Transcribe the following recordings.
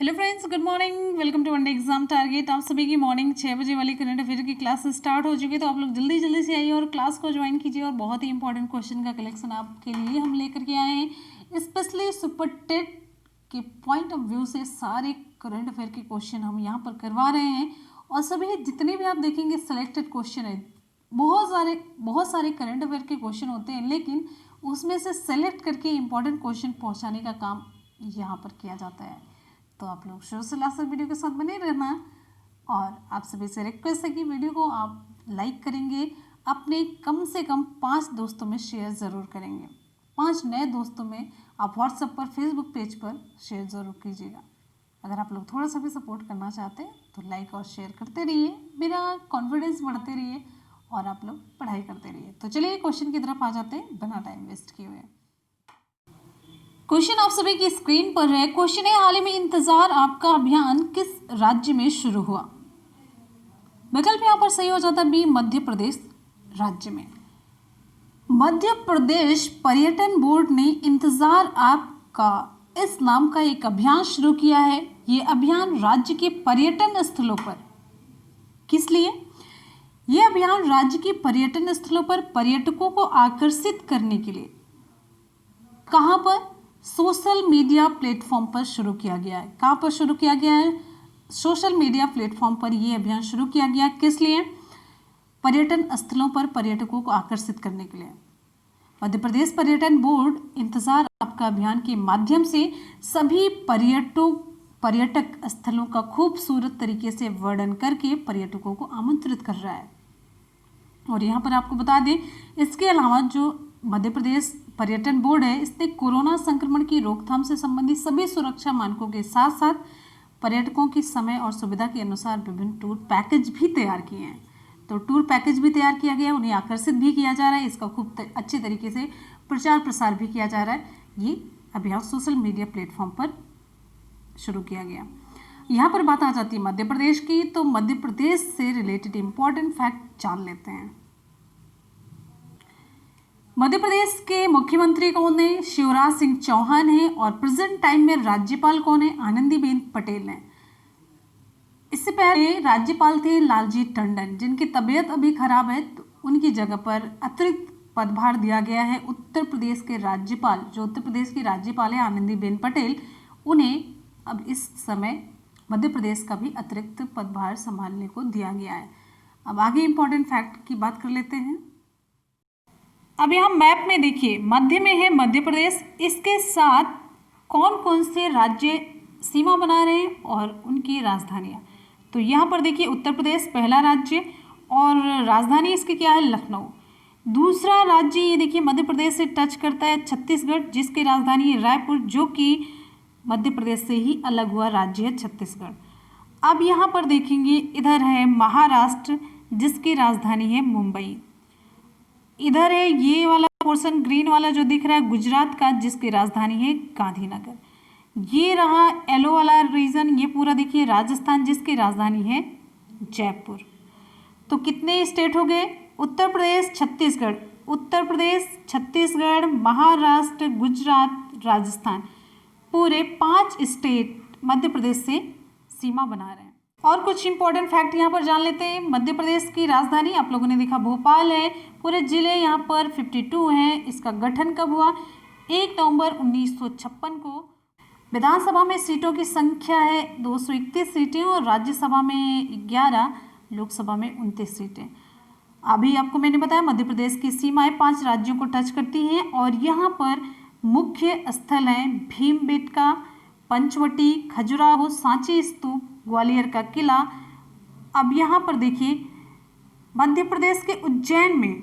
Hello friends, good morning. Welcome to one day exam target. आप सभी की मॉर्निंग 6 बजे वाली करंट अफेयर की क्लास स्टार्ट हो चुकी है, तो आप लोग जल्दी जल्दी से आइए और क्लास को ज्वाइन कीजिए। और बहुत ही इंपॉर्टेंट क्वेश्चन का कलेक्शन आपके लिए हम लेकर के आए हैं। स्पेशली सुपर टेट के पॉइंट ऑफ व्यू से सारे करंट अफेयर के क्वेश्चन हम यहाँ पर करवा रहे हैं। और सभी जितने भी आप देखेंगे सिलेक्टेड क्वेश्चन है, बहुत सारे करंट अफेयर के क्वेश्चन होते हैं, लेकिन उसमें से सेलेक्ट करके इंपॉर्टेंट क्वेश्चन पहुँचाने का काम यहाँ पर किया जाता है। तो आप लोग शुरू से लास्ट तक वीडियो के साथ बने रहना। और आप सभी से रिक्वेस्ट है कि वीडियो को आप लाइक करेंगे, अपने कम से कम 5 दोस्तों में शेयर ज़रूर करेंगे। 5 नए दोस्तों में आप व्हाट्सएप पर, फेसबुक पेज पर शेयर ज़रूर कीजिएगा। अगर आप लोग थोड़ा सा भी सपोर्ट करना चाहते हैं तो लाइक और शेयर करते रहिए, मेरा कॉन्फिडेंस बढ़ते रहिए और आप लोग पढ़ाई करते रहिए। तो चलिए क्वेश्चन की तरफ आ जाते हैं बिना टाइम वेस्ट किए हुए। क्वेश्चन आप सभी की स्क्रीन पर है। क्वेश्चन है, हाल ही में इंतजार आपका अभियान किस राज्य में शुरू हुआ? विकल्प यहाँ पर सही हो जाता है बी, मध्य प्रदेश राज्य में। मध्य प्रदेश पर्यटन बोर्ड ने इंतजार आपका इस नाम का एक अभियान शुरू किया है। ये अभियान राज्य के पर्यटन स्थलों पर, किस लिए? यह अभियान राज्य के पर्यटन स्थलों पर पर्यटकों को आकर्षित करने के लिए कहाँ पर? सोशल मीडिया प्लेटफॉर्म पर शुरू किया गया है। कहाँ पर शुरू किया गया है? सोशल मीडिया प्लेटफॉर्म पर यह अभियान शुरू किया गया। किस लिए? पर्यटन स्थलों पर पर्यटकों को आकर्षित करने के लिए। मध्य प्रदेश पर्यटन बोर्ड इंतजार आपका अभियान के माध्यम से सभी पर्यटक स्थलों का खूबसूरत तरीके से वर्णन करके पर्यटकों को आमंत्रित कर रहा है। और यहाँ पर आपको बता दें, इसके अलावा जो मध्य प्रदेश पर्यटन बोर्ड है, इसने कोरोना संक्रमण की रोकथाम से संबंधित सभी सुरक्षा मानकों के साथ साथ पर्यटकों की समय और सुविधा के अनुसार विभिन्न टूर पैकेज भी तैयार किए हैं। तो टूर पैकेज भी तैयार किया गया है, उन्हें आकर्षित भी किया जा रहा है, इसका खूब अच्छे तरीके से प्रचार प्रसार भी किया जा रहा है। ये अभियान सोशल मीडिया प्लेटफॉर्म पर शुरू किया गया। यहाँ पर बात आ जाती है मध्य प्रदेश की, तो मध्य प्रदेश से रिलेटेड इंपॉर्टेंट फैक्ट जान लेते हैं। मध्य प्रदेश के मुख्यमंत्री कौन है? शिवराज सिंह चौहान है। और प्रेजेंट टाइम में राज्यपाल कौन है? आनंदीबेन पटेल है। इससे पहले राज्यपाल थे लालजी टंडन, जिनकी तबीयत अभी खराब है, तो उनकी जगह पर अतिरिक्त पदभार दिया गया है उत्तर प्रदेश के राज्यपाल, जो उत्तर प्रदेश की राज्यपाल है आनंदीबेन पटेल, उन्हें अब इस समय मध्य प्रदेश का भी अतिरिक्त पदभार संभालने को दिया गया है। अब आगे इंपॉर्टेंट फैक्ट की बात कर लेते हैं। अब यहाँ मैप में देखिए, मध्य में है मध्य प्रदेश, इसके साथ कौन कौन से राज्य सीमा बना रहे हैं और उनकी राजधानियाँ। तो यहाँ पर देखिए उत्तर प्रदेश पहला राज्य और राजधानी इसकी क्या है? लखनऊ। दूसरा राज्य ये देखिए मध्य प्रदेश से टच करता है छत्तीसगढ़, जिसकी राजधानी है रायपुर, जो कि मध्य प्रदेश से ही अलग हुआ राज्य है छत्तीसगढ़। अब यहाँ पर देखेंगे इधर है महाराष्ट्र, जिसकी राजधानी है मुंबई। इधर है ये वाला पोर्शन ग्रीन वाला जो दिख रहा है गुजरात का, जिसकी राजधानी है गांधीनगर। ये रहा येलो वाला रीजन, ये पूरा देखिए राजस्थान, जिसकी राजधानी है जयपुर। तो कितने स्टेट हो गए? उत्तर प्रदेश छत्तीसगढ़, उत्तर प्रदेश छत्तीसगढ़, महाराष्ट्र, गुजरात, राजस्थान, पूरे 5 स्टेट मध्य प्रदेश से सीमा बना रहे हैं। और कुछ इंपॉर्टेंट फैक्ट यहाँ पर जान लेते हैं। मध्य प्रदेश की राजधानी आप लोगों ने देखा भोपाल है। पूरे जिले यहाँ पर 52 हैं। इसका गठन कब हुआ? 1 नवंबर 1956 को। विधानसभा में सीटों की संख्या है 231 सीटें और राज्यसभा में 11, लोकसभा में 29 सीटें। अभी आपको मैंने बताया मध्य प्रदेश की सीमाएं 5 राज्यों को टच करती हैं और यहाँ पर मुख्य स्थल हैं भीमबेटका, पंचवटी, खजुराहो, सांची स्तूप, ग्वालियर का किला। अब यहाँ पर देखिए मध्य प्रदेश के उज्जैन में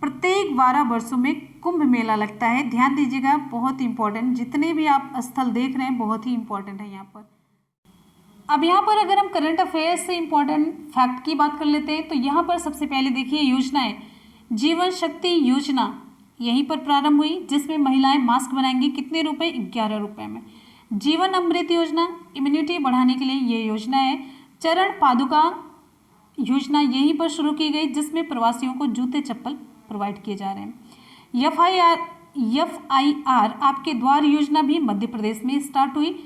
प्रत्येक 12 वर्षों में कुंभ मेला लगता है। ध्यान दीजिएगा, बहुत इंपॉर्टेंट, जितने भी आप स्थल देख रहे हैं बहुत ही इंपॉर्टेंट है यहाँ पर। अब यहाँ पर अगर हम करंट अफेयर्स से इंपॉर्टेंट फैक्ट की बात कर लेते हैं, तो यहाँ पर सबसे पहले देखिए योजनाएं, जीवन शक्ति योजना यहीं पर प्रारंभ हुई, जिसमें महिलाएं मास्क बनाएंगी। कितने रुपए? 11 रुपए में। जीवन अमृत योजना इम्यूनिटी बढ़ाने के लिए ये योजना है। चरण पादुका योजना यहीं पर शुरू की गई, जिसमें प्रवासियों को जूते चप्पल प्रोवाइड किए जा रहे हैं। FIR आपके द्वार योजना भी मध्य प्रदेश में स्टार्ट हुई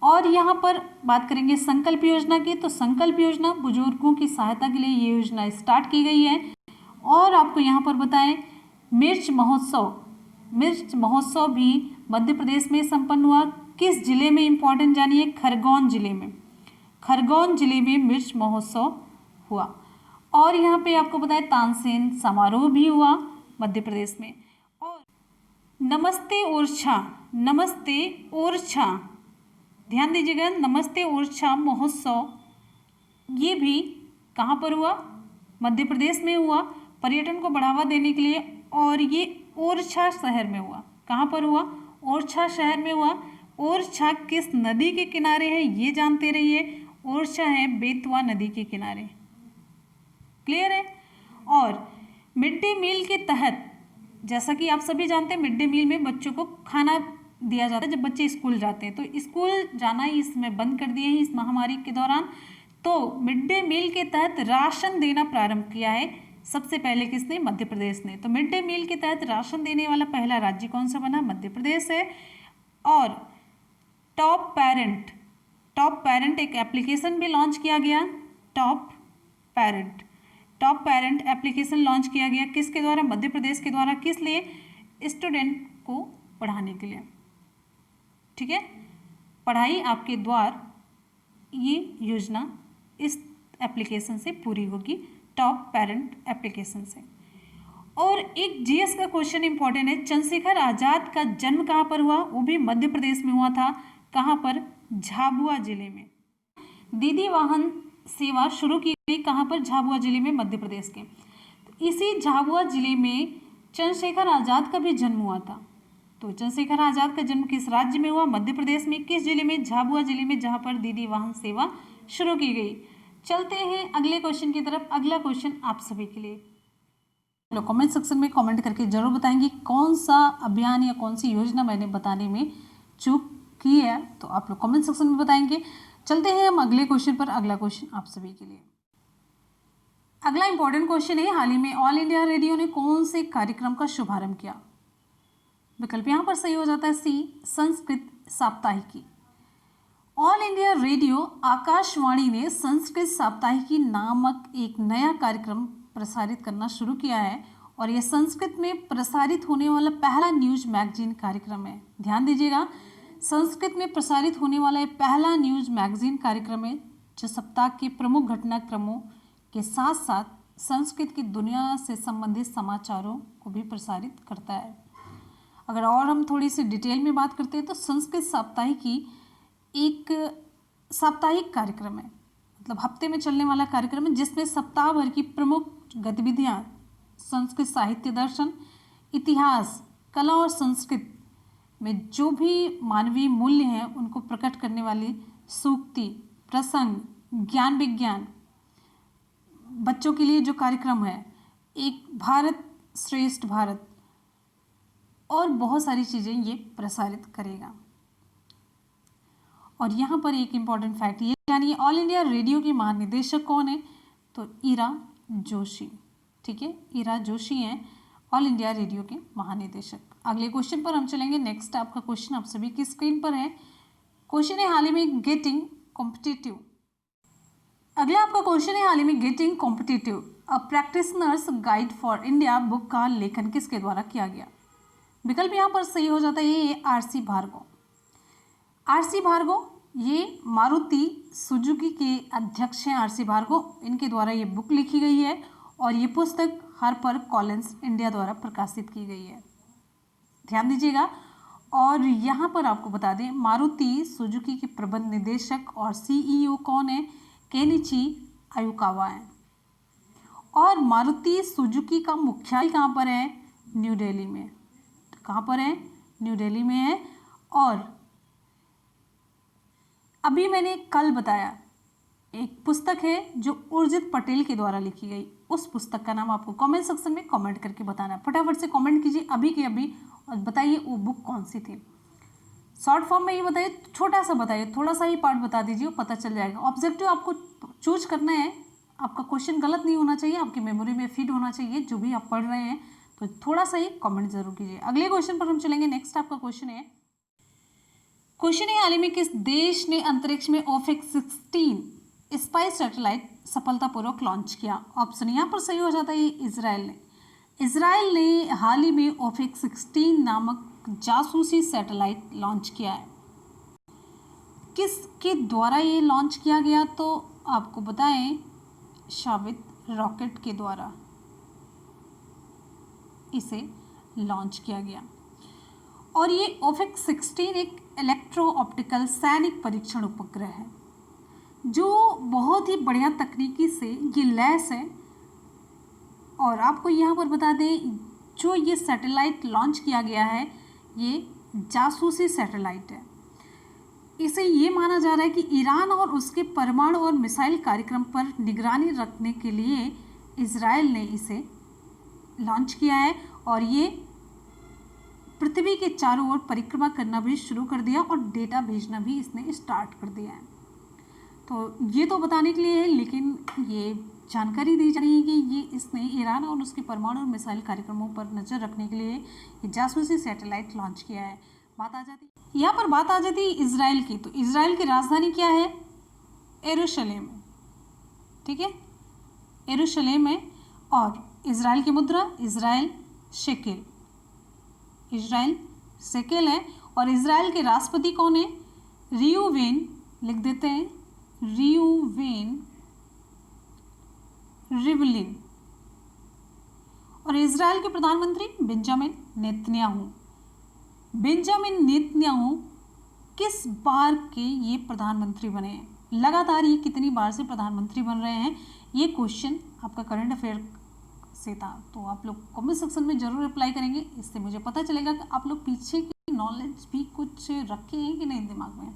और यहाँ पर बात करेंगे संकल्प योजना की, तो संकल्प योजना बुजुर्गों की सहायता के लिए ये योजना स्टार्ट की गई है। और आपको यहाँ पर बताएं मिर्च महोत्सव भी मध्य प्रदेश में संपन्न हुआ। किस जिले में, इंपॉर्टेंट जानिए, खरगोन जिले में। खरगोन जिले में मिर्च महोत्सव हुआ। और यहाँ पे आपको बताएं तानसेन समारोह भी हुआ मध्य प्रदेश में। और नमस्ते ओरछा, ध्यान दीजिएगा, नमस्ते ओरछा महोत्सव ये भी कहाँ पर हुआ, मध्य प्रदेश में हुआ, पर्यटन को बढ़ावा देने के लिए। और ये ओरछा शहर में हुआ। कहाँ पर हुआ, ओरछा शहर में हुआ। ओरछा किस नदी के किनारे है ये जानते रहिए, ओरछा है बेतवा नदी के किनारे। क्लियर है। और मिड डे मील के तहत, जैसा कि आप सभी जानते हैं, मिड डे मील में बच्चों को खाना दिया जाता है जब बच्चे स्कूल जाते हैं। तो स्कूल जाना ही इसमें बंद कर दिए हैं इस महामारी के दौरान। तो मिड डे मील के तहत राशन देना प्रारंभ किया है सबसे पहले किसने, मध्य प्रदेश ने। तो मिड डे मील के तहत राशन देने वाला पहला राज्य कौन सा बना, मध्य प्रदेश है। और टॉप पेरेंट एक एप्लीकेशन भी लॉन्च किया गया। टॉप पेरेंट एप्लीकेशन लॉन्च किया गया किसके द्वारा, मध्य प्रदेश के द्वारा। किस लिए, स्टूडेंट को पढ़ाने के लिए। ठीक है, पढ़ाई आपके द्वार, ये योजना इस एप्लीकेशन से पूरी होगी, टॉप पेरेंट एप्लीकेशन से। और एक जीएस का क्वेश्चन इंपॉर्टेंट है, चंद्रशेखर आजाद का जन्म कहाँ पर हुआ, वो भी मध्य प्रदेश में हुआ था। कहाँ पर, झाबुआ जिले में। दीदी वाहन सेवा शुरू की गई कहाँ पर, झाबुआ जिले में, मध्य प्रदेश के। तो इसी झाबुआ जिले में चंद्रशेखर आजाद का भी जन्म हुआ था। तो चंद्रशेखर आजाद का जन्म किस राज्य में हुआ, मध्य प्रदेश में। किस जिले में, झाबुआ जिले में, जहाँ पर दीदी वाहन सेवा शुरू की गई। चलते हैं अगले क्वेश्चन की तरफ। अगला क्वेश्चन आप सभी के लिए, लोग कमेंट सेक्शन में कमेंट करके जरूर बताएंगे कौन सा अभियान या कौन सी योजना मैंने बताने में चूक की है, तो आप लोग कमेंट सेक्शन में बताएंगे। चलते हैं हम अगले क्वेश्चन पर। अगला क्वेश्चन आप सभी के लिए, अगला इंपॉर्टेंट क्वेश्चन है, हाल ही में ऑल इंडिया रेडियो ने कौन से कार्यक्रम का शुभारंभ किया। विकल्प यहाँ पर सही हो जाता है C, Sanskrit Saptahiki. All India Radio Akashvani ने संस्कृत साप्ताहिकी नामक एक नया कार्यक्रम प्रसारित करना शुरू किया है। और यह संस्कृत में प्रसारित होने वाला पहला न्यूज मैगजीन कार्यक्रम है। ध्यान दीजिएगा, संस्कृत में प्रसारित होने वाला पहला न्यूज मैगजीन कार्यक्रम है जो सप्ताह के प्रमुख घटनाक्रमों के साथ साथ संस्कृत की दुनिया से संबंधित समाचारों को भी प्रसारित करता है। अगर और हम थोड़ी सी डिटेल में बात करते हैं तो संस्कृत साप्ताहिकी एक साप्ताहिक कार्यक्रम है, मतलब हफ्ते में चलने वाला कार्यक्रम है, जिसमें सप्ताह भर की प्रमुख गतिविधियां संस्कृत साहित्य, दर्शन, इतिहास, कला और संस्कृत में जो भी मानवीय मूल्य हैं उनको प्रकट करने वाली सूक्ति, प्रसंग, ज्ञान विज्ञान, बच्चों के लिए जो कार्यक्रम है, एक भारत श्रेष्ठ भारत और बहुत सारी चीज़ें ये प्रसारित करेगा। और यहाँ पर एक इम्पॉर्टेंट फैक्ट ये जानिए, ऑल इंडिया रेडियो के महानिदेशक कौन है, तो ईरा जोशी। ठीक है, ईरा जोशी हैं ऑल इंडिया रेडियो के महानिदेशक। अगले क्वेश्चन पर हम चलेंगे। नेक्स्ट आपका क्वेश्चन आप सभी की स्क्रीन पर है। क्वेश्चन है हाल ही में गेटिंग कॉम्पिटिटिव। अगला आपका क्वेश्चन है हाल ही में getting competitive a practitioners guide for India book का लेखन किसके द्वारा किया गया। विकल्प यहाँ पर सही हो जाता है ये आरसी भार्गव। आरसी भार्गव ये मारुति सुजुकी के अध्यक्ष हैं। आरसी भार्गव, इनके द्वारा ये बुक लिखी गई है और ये पुस्तक हार्पर कॉलिंस इंडिया द्वारा प्रकाशित की गई है। ध्यान दीजिएगा। और यहाँ पर आपको बता दें मारुति सुजुकी के प्रबंध निदेशक और सीईओ कौन है, केनिची आयुकावा है। और मारुति सुजुकी का मुख्यालय कहाँ पर है, न्यू दिल्ली में। कहाँ पर है, न्यू दिल्ली में है। और अभी मैंने कल बताया एक पुस्तक है जो उर्जित पटेल के द्वारा लिखी गई, उस पुस्तक का नाम आपको कमेंट सेक्शन में कमेंट करके बताना है। फटाफट से कमेंट कीजिए अभी के अभी और बताइए वो बुक कौन सी थी। शॉर्ट फॉर्म में ये बताइए, छोटा सा बताइए, थोड़ा सा ही पार्ट बता दीजिए, पता चल जाएगा। ऑब्जेक्टिव आपको चूज करना है, आपका क्वेश्चन गलत नहीं होना चाहिए, आपकी मेमोरी में फिट होना चाहिए जो भी आप पढ़ रहे हैं। तो थोड़ा सा ही कमेंट जरूर कीजिए। अगले क्वेश्चन पर हम चलेंगे। नेक्स्ट आपका क्वेश्चन है, क्वेश्चन है, हाल ही में किस देश ने अंतरिक्ष में OFX-16 स्पाई सैटेलाइट सफलतापूर्वक लॉन्च किया? ऑप्शन यहाँ पर सही हो जाता है इजराइल ने। इजराइल ने हाल ही में OFX-16 नामक जासूसी सैटेलाइट लॉन्च किया है। किसके द्वारा ये लॉन्च किया गया? तो आपको बताएं, शावित रॉकेट के द्वारा इसे लॉन्च किया गया। और ये OFX-16 एक इलेक्ट्रो ऑप्टिकल सैनिक परीक्षण उपग्रह है जो बहुत ही बढ़िया तकनीकी से ये लैस है। और आपको यहाँ पर बता दें, जो ये सैटेलाइट लॉन्च किया गया है ये जासूसी सैटेलाइट है। इसे ये माना जा रहा है कि ईरान और उसके परमाणु और मिसाइल कार्यक्रम पर निगरानी रखने के लिए इजराइल ने इसे लॉन्च किया है और ये पृथ्वी के चारों ओर परिक्रमा करना भी शुरू कर दिया और डेटा भेजना भी इसने स्टार्ट कर दिया है। तो ये तो बताने के लिए है, लेकिन ये जानकारी दी जा रही है कि ये इसने ईरान और उसके परमाणु और मिसाइल कार्यक्रमों पर नज़र रखने के लिए ये जासूसी सैटेलाइट लॉन्च किया है। बात आ जाती है इजराइल की। तो इजराइल की राजधानी क्या है? यरूशलेम, ठीक है, यरूशलेम है। और इजराइल की मुद्रा इजराइल शेकेल है। और इजराइल के राष्ट्रपति कौन है? रियूवेन, लिख देते हैं, रियूवेन रिवलिन। और इजराइल के प्रधानमंत्री बेंजामिन नेतन्याहू किस बार के ये प्रधानमंत्री बने हैं? लगातार ये कितनी बार से प्रधानमंत्री बन रहे हैं? ये क्वेश्चन आपका करंट अफेयर से था, तो आप लोग कमेंट सेक्शन में जरूर अप्लाई करेंगे। इससे मुझे पता चलेगा कि आप लोग पीछे की नॉलेज भी कुछ रखे हैं कि नहीं दिमाग में।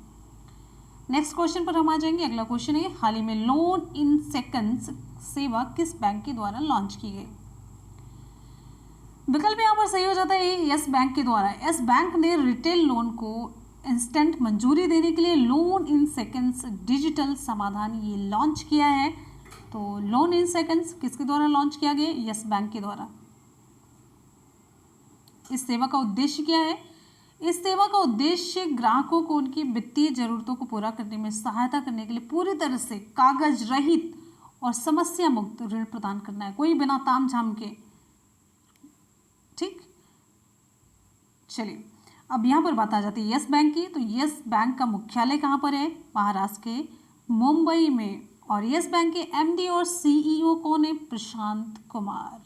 नेक्स्ट क्वेश्चन पर हम आ जाएंगे। अगला क्वेश्चन है, हाल ही में लोन इन सेकंड्स सेवा किस बैंक के द्वारा लॉन्च की गई? विकल्प यहाँ पर सही हो जाता है यस बैंक के द्वारा। यस बैंक ने रिटेल लोन को इंस्टेंट मंजूरी देने के लिए लोन इन सेकंड्स डिजिटल समाधान ये लॉन्च किया है। तो लोन इन सेकंड्स किसके द्वारा लॉन्च किया गया? यस बैंक के द्वारा। इस सेवा का उद्देश्य क्या है? इस सेवा का उद्देश्य ग्राहकों को उनकी वित्तीय जरूरतों को पूरा करने में सहायता करने के लिए पूरी तरह से कागज रहित और समस्या मुक्त ऋण प्रदान करना है, कोई बिना ताम झाम के। ठीक, चलिए अब यहाँ पर बात आ जाती है यस बैंक की। तो यस बैंक का मुख्यालय कहाँ पर है? महाराष्ट्र के मुंबई में। और यस बैंक के एमडी और सीईओ कौन है? प्रशांत कुमार।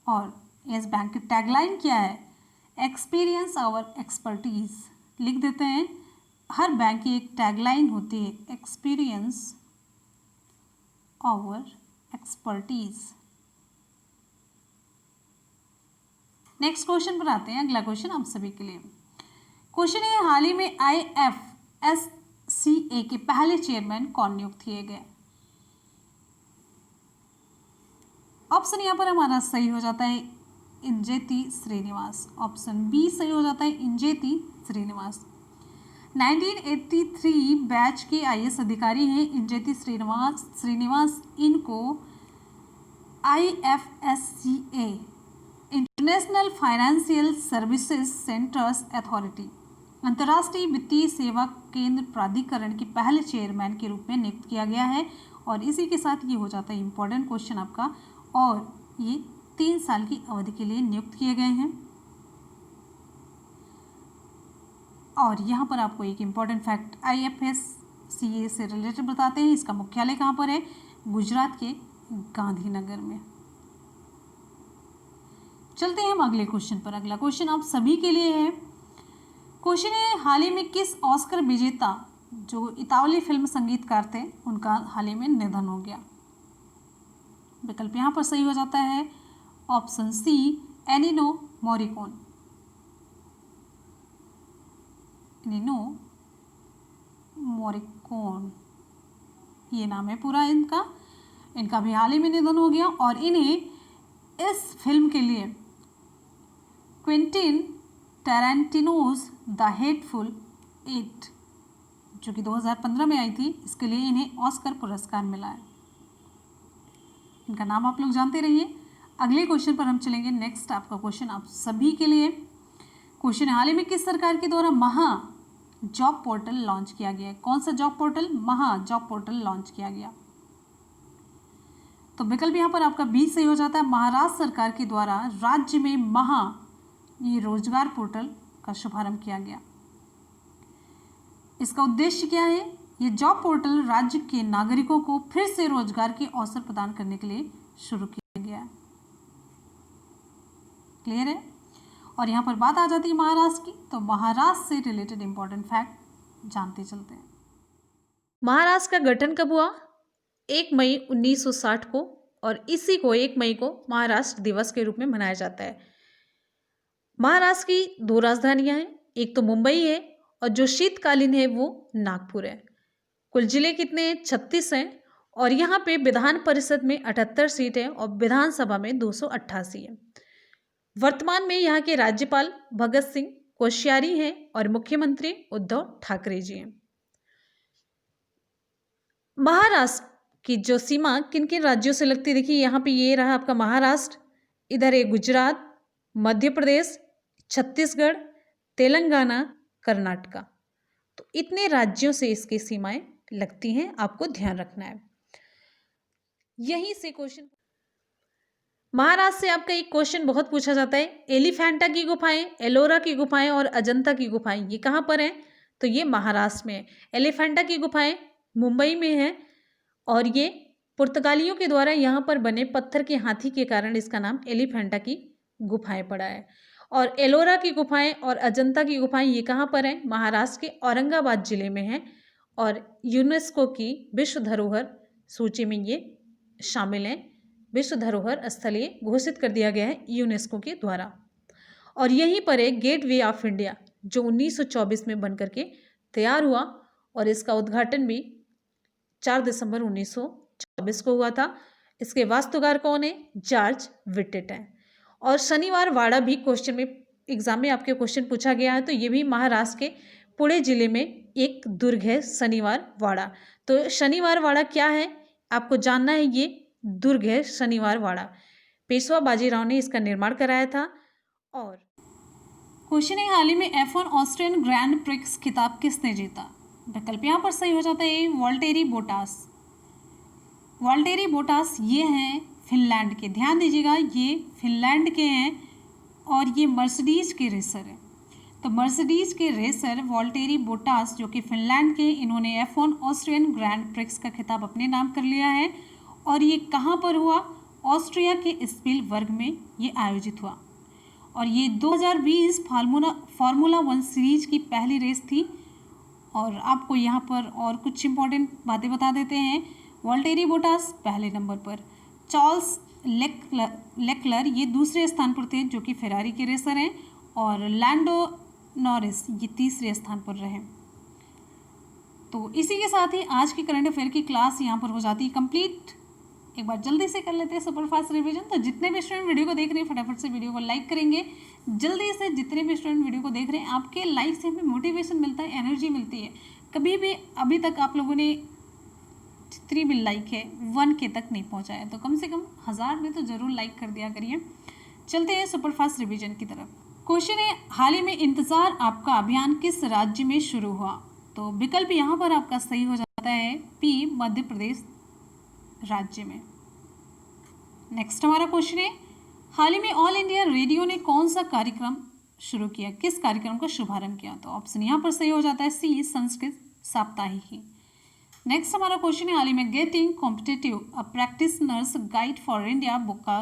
और यस बैंक की टैगलाइन क्या है? एक्सपीरियंस आवर एक्सपर्टीज, लिख देते हैं। हर बैंक की एक टैगलाइन होती है, experience our expertise. Next question पर आते हैं। अगला क्वेश्चन आप सभी के लिए क्वेश्चन है, हाल ही में IFSCA के पहले चेयरमैन कौन नियुक्त किए गए? ऑप्शन यहाँ पर हमारा सही हो जाता है इंजेती श्रीनिवास। ऑप्शन बी सही हो जाता है इंजेती श्रीनिवास। 1983 बैच के IAS अधिकारी हैं इंजेती श्रीनिवास। इनको IFSCA international financial services centres authority अंतर्राष्ट्रीय वित्तीय सेवा केंद्र प्राधिकरण के पहले चेयरमैन के रूप में नियुक्त किया गया है। और इसी के साथ ये हो जाता है इम्पोर्टेंट क्वेश्चन आपका। और ये 3 साल की अवधि के लिए नियुक्त किए गए हैं। और यहाँ पर आपको एक इम्पॉर्टेंट फैक्ट IFSCA से रिलेटेड बताते हैं। इसका मुख्यालय कहाँ पर है? गुजरात के गांधीनगर में। चलते हैं हम अगले क्वेश्चन पर। अगला क्वेश्चन आप सभी के लिए है। क्वेश्चन है, हाल ही में किस ऑस्कर विजेता जो इतावली फिल्म संगीतकार थे उनका हाल ही में निधन हो गया? विकल्प यहाँ पर सही हो जाता है ऑप्शन सी एनिनो मोरिकोन। एनिनो मोरिकोन ये नाम है पूरा इनका। इनका भी हाल ही में निधन हो गया। और इन्हें इस फिल्म के लिए क्विंटिन टैरेंटिनोज द हेटफुल एट जो कि 2015 में आई थी, इसके लिए इन्हें ऑस्कर पुरस्कार मिला है। इनका नाम आप लोग जानते रहिए। अगले क्वेश्चन पर हम चलेंगे। नेक्स्ट आपका क्वेश्चन आप सभी के लिए क्वेश्चन, हाल ही में किस सरकार के द्वारा जॉब पोर्टल लॉन्च किया गया है। कौन सा जॉब पोर्टल? महा जॉब पोर्टल लॉन्च किया गया। तो विकल्प यहाँ पर आपका बी सही हो जाता है। महाराष्ट्र सरकार के द्वारा राज्य में महा ये रोजगार पोर्टल का शुभारंभ किया गया। इसका उद्देश्य क्या है? ये जॉब पोर्टल राज्य के नागरिकों को फिर से रोजगार के अवसर प्रदान करने के लिए शुरू किया गया है। क्लियर है? और यहाँ पर बात आ जाती है महाराष्ट्र की, तो महाराष्ट्र से रिलेटेड इंपॉर्टेंट फैक्ट जानते चलते हैं। महाराष्ट्र का गठन कब हुआ? 1 मई 1960 को, और इसी को 1 मई को महाराष्ट्र दिवस के रूप में मनाया जाता है। महाराष्ट्र की 2 राजधानियां हैं, एक तो मुंबई है और जो शीतकालीन है वो नागपुर है। कुल जिले कितने हैं? 36 हैं, और यहाँ पे विधान परिषद में 78 सीट है और विधानसभा में 288 है। वर्तमान में यहाँ के राज्यपाल भगत सिंह कोश्यारी हैं और मुख्यमंत्री उद्धव ठाकरे जी हैं। महाराष्ट्र की जो सीमा किन किन राज्यों से लगती है, देखिए यहाँ पे ये रहा आपका महाराष्ट्र, इधर है गुजरात, मध्य प्रदेश, छत्तीसगढ़, तेलंगाना, कर्नाटका। तो इतने राज्यों से इसकी सीमाएं लगती हैं, आपको ध्यान रखना है। यहीं से क्वेश्चन, महाराष्ट्र से आपका एक क्वेश्चन बहुत पूछा जाता है, एलिफेंटा की गुफाएं, एलोरा की गुफाएं और अजंता की गुफाएं ये कहाँ पर हैं? तो ये महाराष्ट्र में है। एलिफेंटा की गुफाएं मुंबई में है और ये पुर्तगालियों के द्वारा यहाँ पर बने पत्थर के हाथी के कारण इसका नाम एलिफेंटा की गुफाएं पड़ा है। और एलोरा की गुफाएं और अजंता की गुफाएं ये कहाँ पर हैं? महाराष्ट्र के औरंगाबाद जिले में हैं और यूनेस्को की विश्व धरोहर सूची में ये शामिल हैं। विश्व धरोहर स्थल घोषित कर दिया गया है यूनेस्को के द्वारा। और यहीं पर एक गेटवे ऑफ इंडिया जो 1924 में बन करके तैयार हुआ और इसका उद्घाटन भी 4 दिसंबर 1924 को हुआ था। इसके वास्तुकार कौन है? जॉर्ज विटेट है। और शनिवार वाड़ा भी क्वेश्चन में, एग्जाम में आपके क्वेश्चन पूछा गया है, तो ये भी महाराष्ट्र के पुणे जिले में एक दुर्ग है शनिवार वाड़ा। तो शनिवार वाड़ा क्या है आपको जानना है, ये दुर्ग है शनिवार वाड़ा। पेशवा बाजीराव ने इसका निर्माण कराया था। और क्वेश्चन है, हाल ही में F1 ऑस्ट्रियन ग्रैंड प्रिक्स खिताब किसने जीता? विकल्प यहाँ पर सही हो जाता है वॉल्टेरी बोटास। वॉल्टेरी बोटास ये हैं फिनलैंड के, ध्यान दीजिएगा ये फिनलैंड के हैं और ये मर्सिडीज के रेसर हैं। तो मर्सिडीज के रेसर वॉल्टेरी बोटास जो कि फिनलैंड के, इन्होंने F1 ऑस्ट्रियन ग्रैंड प्रिक्स का खिताब अपने नाम कर लिया है। और ये कहाँ पर हुआ? ऑस्ट्रिया के स्पीलबर्ग में ये आयोजित हुआ और ये 2020 फार्मूला 1 सीरीज की पहली रेस थी। और आपको यहाँ पर और कुछ इंपॉर्टेंट बातें बता देते हैं। वॉल्टेरी बोटास पहले नंबर पर, चार्ल्स लेक्लर ये दूसरे स्थान पर थे जो कि फेरारी के रेसर हैं, और लैंडो नॉरिस ये तीसरे स्थान पर रहे। तो इसी के साथ ही आज की करंट अफेयर की क्लास यहाँ पर हो जाती है कंप्लीट। एक बार जल्दी से कर लेते हैं सुपरफास्ट रिवीजन। तो जितने भी स्टूडेंट वीडियो को देख रहे हैं फटाफट से वीडियो को लाइक करेंगे। जल्दी से जितने भी स्टूडेंट वीडियो को देख रहे हैं, आपके लाइक से हमें मोटिवेशन मिलता है, एनर्जी मिलती है। कभी भी अभी तक आप लोगों ने जितनी भी लाइक है 1K तक नहीं पहुँचा है, तो कम से कम 1000 में तो ज़रूर लाइक कर दिया करिए। चलते हैं सुपरफास्ट रिवीजन की तरफ। क्वेश्चन है, हाल ही में इंतज़ार आपका अभियान किस राज्य में शुरू हुआ? तो विकल्प यहाँ पर आपका सही हो जाता है पी, मध्य प्रदेश राज्य में। नेक्स्ट हमारा क्वेश्चन है, हाल ही में ऑल इंडिया रेडियो ने कौन सा कार्यक्रम शुरू किया, किस कार्यक्रम का शुभारंभ किया? तो ऑप्शन यहाँ पर सही हो जाता है सी, संस्कृत साप्ताहिकी। नेक्स्ट हमारा क्वेश्चन है, हाल ही में getting competitive a practitioners guide for India book का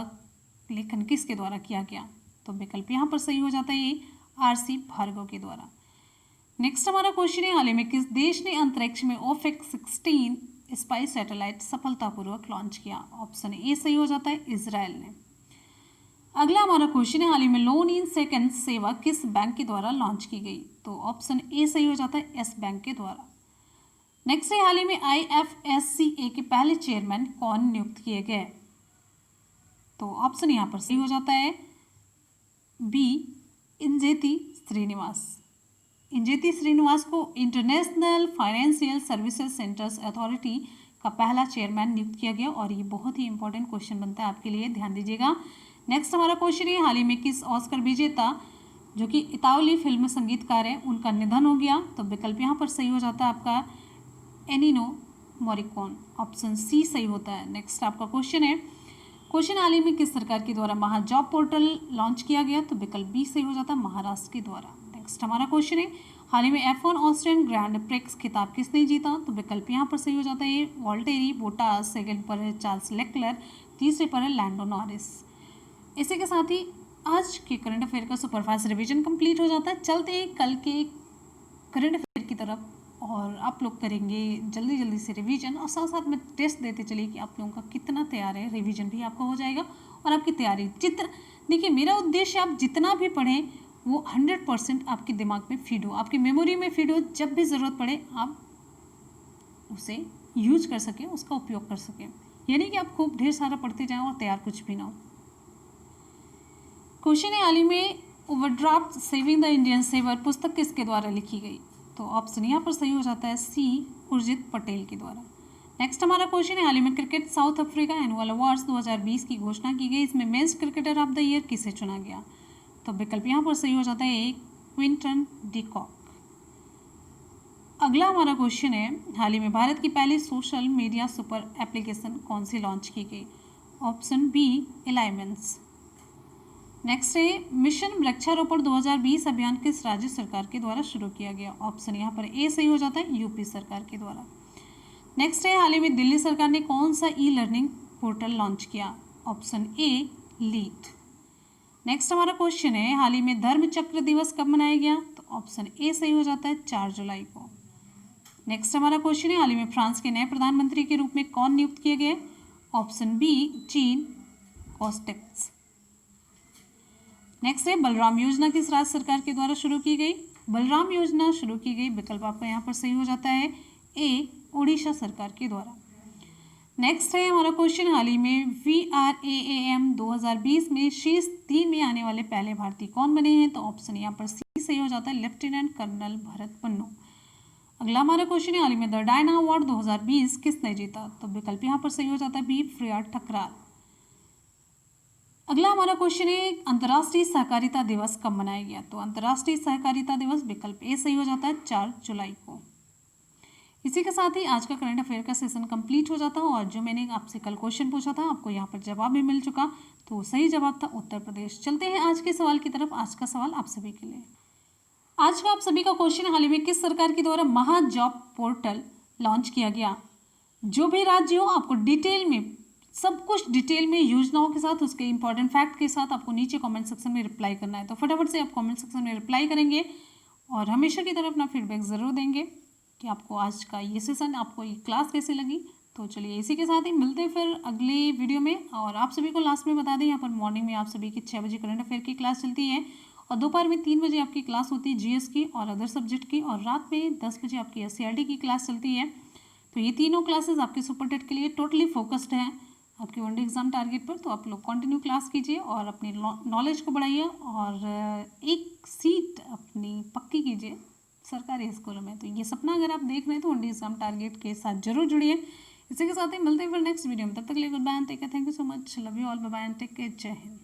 लेखन किसके द्वारा किया गया? तो विकल्प यहाँ पर सही हो जाता है ये RC भार्गव के द्वारा। नेक्स्ट हमारा क्वेश्चन है, हाल ही में किस देश ने अंतरिक्ष में OPEC 16 स्पाइस सैटेलाइट सफलतापूर्वक लॉन्च किया? ऑप्शन ए सही हो जाता है इजराइल ने। अगला हमारा क्वेश्चन है, हाल ही में लोन इन सेकंड सेवा किस बैंक के द्वारा लॉन्च की गई? तो ऑप्शन ए सही हो जाता है एस बैंक के द्वारा। नेक्स्ट है, हाल ही में IFSCA के पहले चेयरमैन कौन नियुक्त किए गए? तो ऑप्शन यहाँ पर सही हो जाता है बी, इंजेती श्रीनिवास। इंजेती श्रीनिवास को international financial services centres authority का पहला चेयरमैन नियुक्त किया गया और ये बहुत ही इंपॉर्टेंट क्वेश्चन बनता है आपके लिए, ध्यान दीजिएगा। नेक्स्ट हमारा क्वेश्चन है, हाल ही में किस ऑस्कर विजेता जो कि इतावली फिल्म संगीतकार हैं, उनका निधन हो गया। तो विकल्प यहाँ पर सही हो जाता है आपका एनिनो मोरिकॉन, ऑप्शन सी सही होता है। नेक्स्ट आपका क्वेश्चन है, क्वेश्चन हाल ही में किस सरकार के द्वारा महा जॉब पोर्टल लॉन्च किया गया? तो विकल्प बी सही हो जाता है, महाराष्ट्र के द्वारा। नेक्स्ट हमारा क्वेश्चन है, हाल ही में F1 ऑस्ट्रियन ग्रैंड प्रिक्स खिताब किसने जीता? तो विकल्प यहाँ पर सही हो जाता है वॉल्टेरी बोटास, सेकंड पर है चार्ल्स लेक्लर, तीसरे पर है लैंडो नॉरिस। इसी के साथ ही आज के करंट अफेयर का सुपरफास्ट रिवीजन कंप्लीट हो जाता है। चलते हैं कल के करंट अफेयर की तरफ और आप लोग करेंगे जल्दी जल्दी से रिवीजन और साथ साथ में टेस्ट देते चलिए कि आप लोगों का कितना तैयार है। रिवीजन भी आपका हो जाएगा और आपकी तैयारी देखिए, मेरा उद्देश्य आप जितना भी पढ़ें वो 100% आपके दिमाग में फीड हो, आपकी मेमोरी में फीड हो, जब भी ज़रूरत पड़े आप उसे यूज कर सकें, उसका उपयोग कर सकें। यानी कि आप खूब ढेर सारा पढ़ते जाएं और तैयार कुछ भी ना हो। क्वेश्चन है, हाल ही में overdraft saving the Indian saver पुस्तक किसके द्वारा लिखी गई? तो ऑप्शन यहाँ पर सही हो जाता है सी, उर्जित पटेल के द्वारा। नेक्स्ट हमारा क्वेश्चन है, हाल ही में cricket south Africa annual awards 2020 की घोषणा की गई। इसमें men's cricketer of the year किसे चुना गया? तो विकल्प यहाँ पर सही हो जाता है ए, क्विंटन डी कॉक। अगला हमारा क्वेश्चन है, हाल ही में भारत की पहली सोशल मीडिया सुपर एप्लीकेशन कौन सी लॉन्च की गई? ऑप्शन बी, एलाइमेंट्स। नेक्स्ट है, मिशन वृक्षारोपण 2020 अभियान किस राज्य सरकार के द्वारा शुरू किया गया? ऑप्शन यहाँ पर ए सही हो जाता है, यूपी सरकार के द्वारा। नेक्स्ट है, हाल ही में दिल्ली सरकार ने कौन सा ई लर्निंग पोर्टल लॉन्च किया? Option A, lead. नेक्स्ट हमारा क्वेश्चन है, हाल ही में धर्म चक्र दिवस कब मनाया गया? तो ऑप्शन ए सही हो जाता है, 4 जुलाई को। नेक्स्ट हमारा क्वेश्चन है, हाल ही में फ्रांस के नए प्रधानमंत्री के रूप में कौन नियुक्त किए गए? Option B, Jean Castex. Next है, बलराम योजना किस राज्य सरकार के द्वारा शुरू की गई? बलराम योजना शुरू की गई, विकल्प आपका यहाँ पर सही हो जाता है ए, उड़ीसा सरकार के द्वारा। नेक्स्ट है हमारा क्वेश्चन, हाल ही में VRAAM 2020 में शीर्ष 3 में आने वाले पहले भारतीय कौन बने हैं? तो ऑप्शन यहाँ पर सी सही हो जाता है, लेफ्टिनेंट कर्नल भरत पन्नू। अगला हमारा क्वेश्चन है, हाल ही में द डायना अवार्ड 2020 किसने जीता? तो विकल्प यहाँ पर सही हो जाता है बी, प्रिया ठकराल। अगला हमारा क्वेश्चन है, अंतर्राष्ट्रीय सहकारिता दिवस कब मनाया गया? तो अंतर्राष्ट्रीय सहकारिता दिवस, विकल्प ए सही हो जाता है, 4 जुलाई को। इसी के साथ ही आज का करंट अफेयर का सेशन कंप्लीट हो जाता है और जो मैंने आपसे कल क्वेश्चन पूछा था आपको यहाँ पर जवाब भी मिल चुका। तो सही जवाब था उत्तर प्रदेश। चलते हैं आज के सवाल की तरफ। आज का सवाल आप सभी के लिए, आज का आप सभी का क्वेश्चन, हाल ही में किस सरकार के द्वारा महा जॉब पोर्टल लॉन्च किया गया? जो भी राज्य हो आपको डिटेल में, सब कुछ डिटेल में योजनाओं के साथ, उसके इंपॉर्टेंट फैक्ट के साथ आपको नीचे कमेंट सेक्शन में रिप्लाई करना है। तो फटाफट से आप कमेंट सेक्शन में रिप्लाई करेंगे और हमेशा की तरह अपना फीडबैक ज़रूर देंगे कि आपको आज का ये सेशन, आपको ये क्लास कैसी लगी। तो चलिए इसी के साथ ही मिलते हैं फिर अगले वीडियो में। और आप सभी को लास्ट में बता दें, यहाँ पर मॉर्निंग में आप सभी की 6 बजे करंट अफेयर की क्लास चलती है और दोपहर में 3 बजे आपकी क्लास होती है GS की और अदर सब्जेक्ट की, और रात में 10 बजे आपकी SCRT की क्लास चलती है। तो ये तीनों क्लासेस आपके सुपर टेट के लिए टोटली फोकस्ड हैं आपके वनडे एग्जाम टारगेट पर। तो आप लोग कंटिन्यू क्लास कीजिए और अपनी नॉलेज को बढ़ाइए और एक सीट अपनी पक्की कीजिए सरकारी स्कूलों में। तो ये सपना अगर आप देख रहे हैं तो वनडे एग्जाम टारगेट के साथ जरूर जुड़िए। इसी के साथ ही मिलते हैं फिर नेक्स्ट वीडियो में। तब तक के लिए good bye, take care, thank you so much, love you all, bye bye and take care, जय हिंद।